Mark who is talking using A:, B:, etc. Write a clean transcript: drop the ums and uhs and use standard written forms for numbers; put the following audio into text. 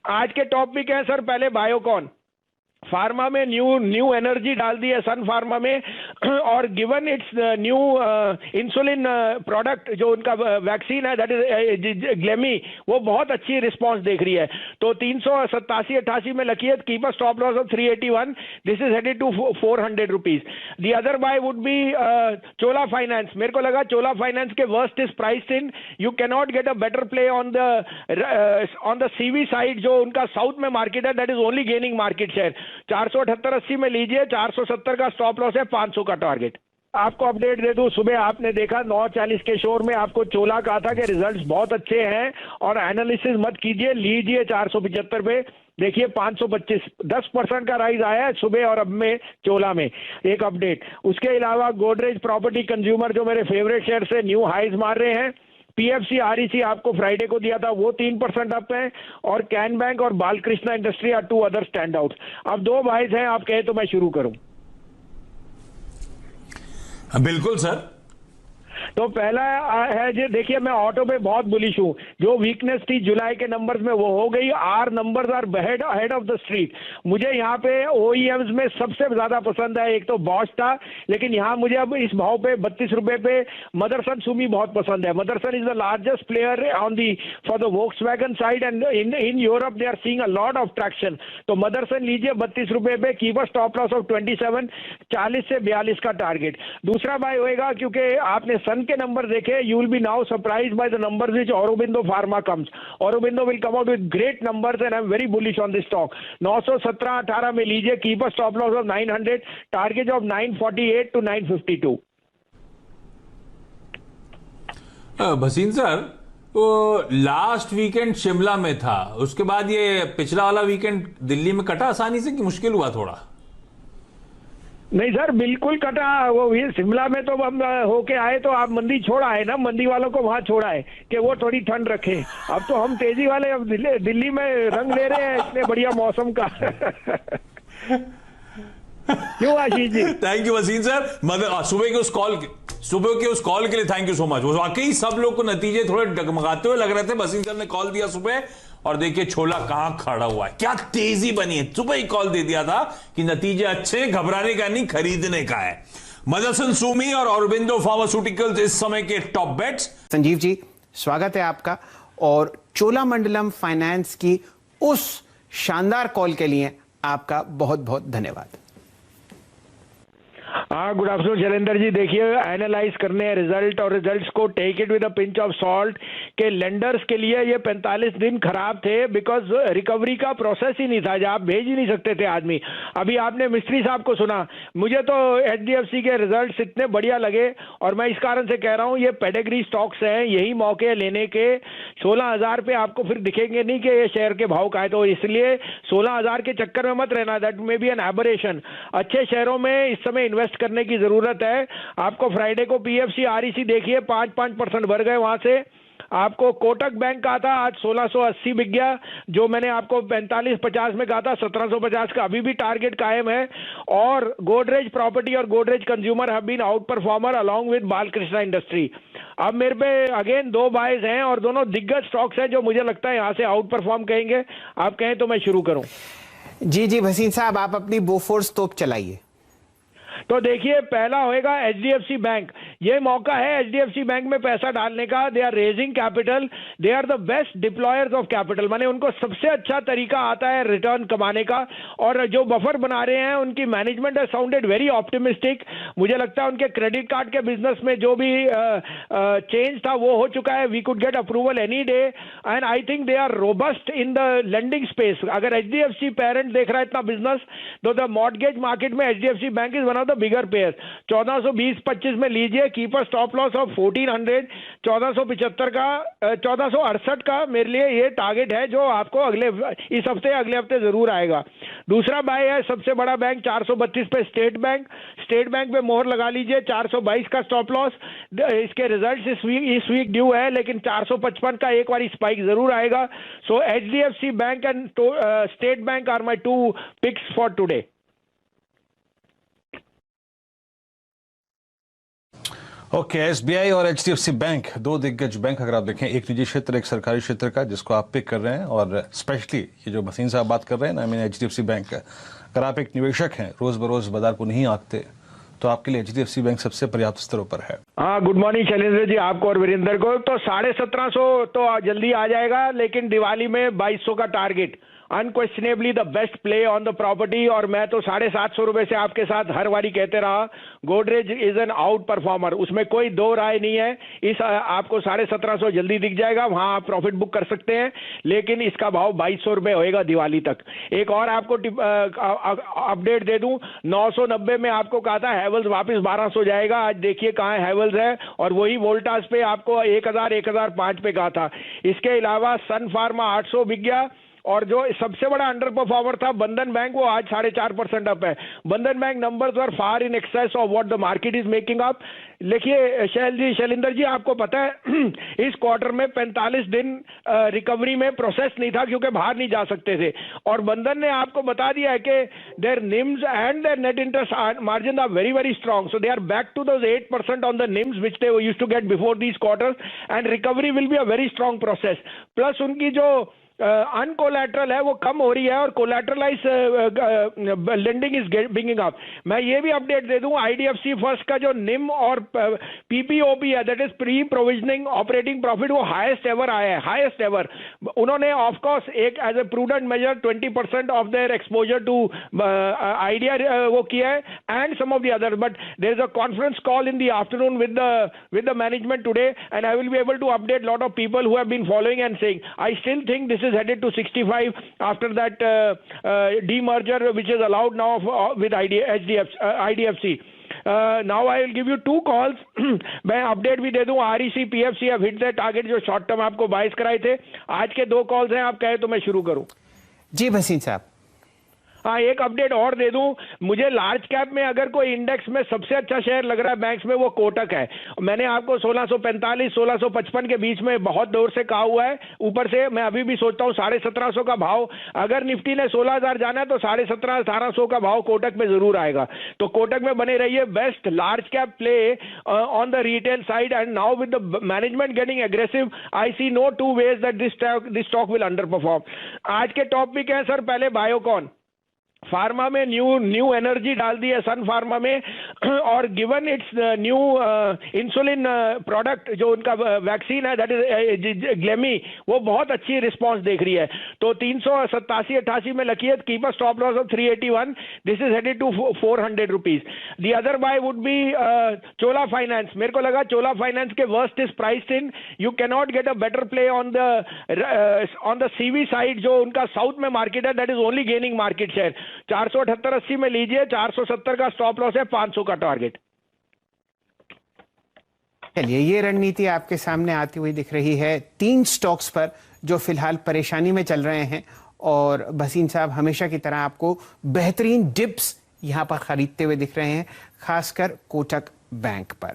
A: आज के top pick है सर, पहले बायोकॉन, फार्मा में न्यू एनर्जी डाल दी है सन फार्मा में, और given its new insulin product जो उनका वैक्सीन है दैट इज ग्लेमी, वो बहुत अच्छी रिस्पांस देख रही है। तो 387-88 में लकी है, keep a stop loss of 381, this is headed to 400 rupees. The other buy would be Chola finance. मेरे को लगा चोला फाइनेंस के worst is priced in, you can not get a better play on the CV side, जो उनका south में market है, that is only gaining market share. 478-80 में लीजिए, 470 का स्टॉप लॉस है, 500 का टारगेट। आपको अपडेट दे दूं, सुबह आपने देखा 9:40 के शोर में आपको चोला कहा था कि रिजल्ट्स बहुत अच्छे हैं और एनालिसिस मत कीजिए, लीजिए 475 पे। देखिए 525, 10% का राइज आया है सुबह और अब में चोला में। एक अपडेट उसके अलावा गोदरेज प्रॉपर्टी कंज्यूमर जो मेरे फेवरेट शेयर से न्यू हाइज मार रहे हैं। पीएफसी आरईसी आपको फ्राइडे को दिया था, वो 3% अप है, और कैन बैंक और Balkrishna industry are 2 other stand out. अब 2 बाइज हैं, आप कहे तो मैं शुरू करूं।
B: बिल्कुल सर।
A: तो पहला है जी, देखिए मैं ऑटो पे बहुत बुलिश हूं, जो वीकनेस थी जुलाई के नंबर्स में वो हो गई, our numbers are head of the street. मुझे यहाँ पे ओईएम्स में सबसे ज्यादा पसंद है, एक तो बॉश था, लेकिन यहाँ मुझे अब इस भाव पे 32 रुपए पे मदरसन सुमी बहुत पसंद है। Motherson is the largest player on the for the Volkswagen side and in Europe they are seeing a lot of traction. तो मदरसन लीजिए 32 रुपए पे, keep a stop loss of 27, 40 से 42 का टारगेट। दूसरा बाय होएगा, क्योंकि आपने सन के नंबर देखे, you will be now surprised by the numbers which Aurobindo pharma comes. Aurobindo will come out with great numbers and I am very bullish on this stock. 917-18 में लीजिए, keep a stop loss of 900, target of 948 to 952।
B: Bhasin sir, वो last weekend Shimla में था, उसके बाद ये पिछला वाला वीकेंड दिल्ली में कटा आसानी से कि मुश्किल हुआ थोड़ा?
A: नहीं सर, बिल्कुल कटा। वो ये शिमला में तो हम होके आए, तो आप मंदी छोड़ा है ना, मंदी वालों को वहां छोड़ा है कि वो थोड़ी ठंड रखे। अब तो हम तेजी वाले अब दिल्ली में रंग ले रहे हैं इतने बढ़िया मौसम का। क्यों Ashish ji?
B: Thank you Waseem sir. सुबह के उस कॉल के लिए थैंक यू सो मच। वो वाकई सब लोग को नतीजे थोड़े डगमगाते हुए लग रहे थे। वसीम सर ने कॉल दिया सुबह और देखिए छोला कहां खड़ा हुआ है, क्या तेजी बनी है। सुबह ही कॉल दे दिया था कि नतीजे अच्छे, घबराने का नहीं, खरीदने का है। मदरसन सुमी और औरोबिंदो फार्मास्यूटिकल्स इस समय के टॉप बेट्स।
C: संजीव जी, स्वागत है आपका, और चोलामंडलम फाइनेंस की उस शानदार कॉल के लिए आपका बहुत बहुत धन्यवाद।
A: हाँ, गुड आफ्टरनून शैलेंद्र जी। देखिए एनालाइज करने हैं रिजल्ट, और रिजल्ट्स को take it with a pinch of salt के लेंडर्स के लिए ये 45 दिन खराब थे, बिकॉज रिकवरी का प्रोसेस ही नहीं था, आप भेज ही नहीं सकते थे आदमी। अभी आपने मिस्त्री साहब को सुना, मुझे तो एचडीएफसी के रिजल्ट्स इतने बढ़िया लगे, और मैं इस कारण से कह रहा हूँ ये पेडिग्री स्टॉक्स हैं, यही मौके लेने के। 16,000 पे आपको फिर दिखेंगे नहीं कि ये शेयर के भाव का है, तो इसलिए 16,000 के चक्कर में मत रहना, that may be an aberration. अच्छे शेयरों में इस समय इन्वेस्ट करने की जरूरत है। आपको फ्राइडे को पीएफसी आरईसी देखिए 5% बढ़ गए वहां से। आपको कोटक बैंक का था आज 1680 बिक गया, जो मैंने आपको 45-50 में कहा था, 1750 का अभी भी टारगेट कायम है। और गोदरेज प्रॉपर्टी और Godrej consumer have been outperformer along with Balkrishna industry. अब मेरे पे अगेन 2 बायज हैं और दोनों दिग्गज स्टॉक्स हैं जो मुझे लगता है यहां से आउट परफॉर्म कहेंगे। आप कहें तो मैं शुरू करूं?
C: जी भसीन साहब, आप अपनी बोफोर्स तोप चलाइए।
A: तो देखिए पहला होएगा एचडीएफसी बैंक। ये मौका है एचडीएफसी बैंक में पैसा डालने का। They are raising capital, they are the best deployers of capital, माने उनको सबसे अच्छा तरीका आता है रिटर्न कमाने का, और जो बफर बना रहे हैं उनकी मैनेजमेंट है साउंडेड वेरी ऑप्टिमिस्टिक। मुझे लगता है उनके क्रेडिट कार्ड के बिजनेस में जो भी चेंज था वो हो चुका है, we could get approval any day, and I think they are robust in the lending space. अगर एचडीएफसी पेरेंट देख रहा है इतना बिजनेस, तो द मॉर्टगेज मार्केट में HDFC bank is one of the bigger player. 1420-25 में लीजिए, कीपर स्टॉप लॉस ऑफ 1400। 1475 का 1468 का मेरे लिए ये टारगेट है जो आपको इस हफ्ते अगले हफ्ते जरूर आएगा। दूसरा बाय है सबसे बड़ा बैंक 432 पे स्टेट बैंक। स्टेट बैंक पे मोहर लगा लीजिए, 422 का स्टॉप लॉस। इसके रिजल्ट्स इस वीक ड्यू है, लेकिन 455 का एक बार स्पाइक जरूर आएगा। So HDFC bank and State Bank are my 2 picks for today.
D: Okay, SBI और एचडीएफसी बैंक, दो दिग्गज बैंक अगर आप देखें, एक निजी क्षेत्र एक सरकारी क्षेत्र का, जिसको आप पिक कर रहे हैं। और स्पेशली ये जो भसीन साहब बात कर रहे हैं ना, आई मीन एचडीएफसी बैंक, अगर आप एक निवेशक हैं, रोज बरोज बाजार को नहीं आंकते, तो आपके लिए एचडीएफसी बैंक सबसे पर्याप्त स्तरों पर है।
A: हाँ, गुड मॉर्निंग शैलेंद्र जी, आपको और वीरेंद्र को। तो 1750 तो जल्दी आ जाएगा, लेकिन दिवाली में 2200 का target unquestionably the best play on the property. और मैं तो 750 रुपए से आपके साथ हर बारी कहते रहा, Godrej is an out performer, उसमें कोई दो राय नहीं है। इस आपको 1750 जल्दी दिख जाएगा, वहां आप प्रॉफिट बुक कर सकते हैं, लेकिन इसका भाव 2200 रुपए होएगा दिवाली तक। एक और आपको अपडेट दे दूं, 990 में आपको कहा था हैवेल्स वापस 1200 जाएगा, आज देखिए कहां हैवेल्स है, और वही वोल्टास पे आपको 1005 पे कहा था। इसके अलावा सन फार्मा 800 बिक गया, और जो सबसे बड़ा अंडर परफॉर्मर था बंधन बैंक, वो आज 4.5% अप है। बंधन bank numbers were far in excess of what the market is making up. देखिए शैलेंद्र जी, आपको पता है इस क्वार्टर में 45 दिन रिकवरी में प्रोसेस नहीं था, क्योंकि बाहर नहीं जा सकते थे, और बंधन ने आपको बता दिया है कि their NIMs and their net interest margin are very very strong, so they are back to those 8% on the NIMs which they used to get before these quarters, and recovery will be a very strong process. Plus उनकी जो अनकोलैटरल है वो कम हो रही है, और collateralise lending is बिगिंग up. मैं ये भी अपडेट दे दूं, आईडीएफसी फर्स्ट का जो निम और पीपीओपी है, that is pre provisioning operating profit, वो हाईएस्ट एवर आया है, हाईएस्ट एवर। उन्होंने ऑफ कोर्स एक as a prudent measure 20% of their exposure to Idea वो किया है, and some of the other, but there is a conference call in the afternoon with the management today, and I will be able to update lot of people who have been following and saying I still think this is headed to 65 after that demerger which is allowed now with IDFC. Now I will give you two calls. मैं update भी दे दूं, REC PFC have hit their target जो short term आपको 22 कराए थे। आज के दो कॉल्स हैं, आप कहे तो मैं शुरू करूं।
C: जी भसीन साहब।
A: हाँ, एक अपडेट और दे दूं, मुझे लार्ज कैप में अगर कोई इंडेक्स में सबसे अच्छा शेयर लग रहा है बैंक्स में, वो कोटक है। मैंने आपको 1645 1655 के बीच में बहुत दूर से कहा हुआ है, ऊपर से मैं अभी भी सोचता हूं 1750 का भाव, अगर निफ्टी ने 16000 जाना है तो 1750 1800 का भाव कोटक में जरूर आएगा। तो कोटक में बने रहिए, best large cap play on the retail side, and now with the management getting aggressive, I see no two ways that this stock will underperform. आज के टॉपिक है सर, पहले बायोकॉन, फार्मा में न्यू एनर्जी डाल दी है Sun pharma में, और given its new insulin product जो उनका वैक्सीन है, दैट इज ग्लेमी, वो बहुत अच्छी रिस्पांस देख रही है। तो 387-88 में लकी है, keep a stop loss of 381, this is headed to 400 rupees. The other buy would be Chola finance. मेरे को लगा चोला फाइनेंस के worst is priced in, you can not get a better play on the CV side, जो उनका south में market है, that is only gaining market share. 478-80 में लीजिए, 470 का स्टॉप लॉस है, 500 का टारगेट।
C: चलिए, ये रणनीति आपके सामने आती हुई दिख रही है 3 स्टॉक्स पर जो फिलहाल परेशानी में चल रहे हैं, और भसीन साहब हमेशा की तरह आपको बेहतरीन डिप्स यहां पर खरीदते हुए दिख रहे हैं, खासकर कोटक बैंक पर।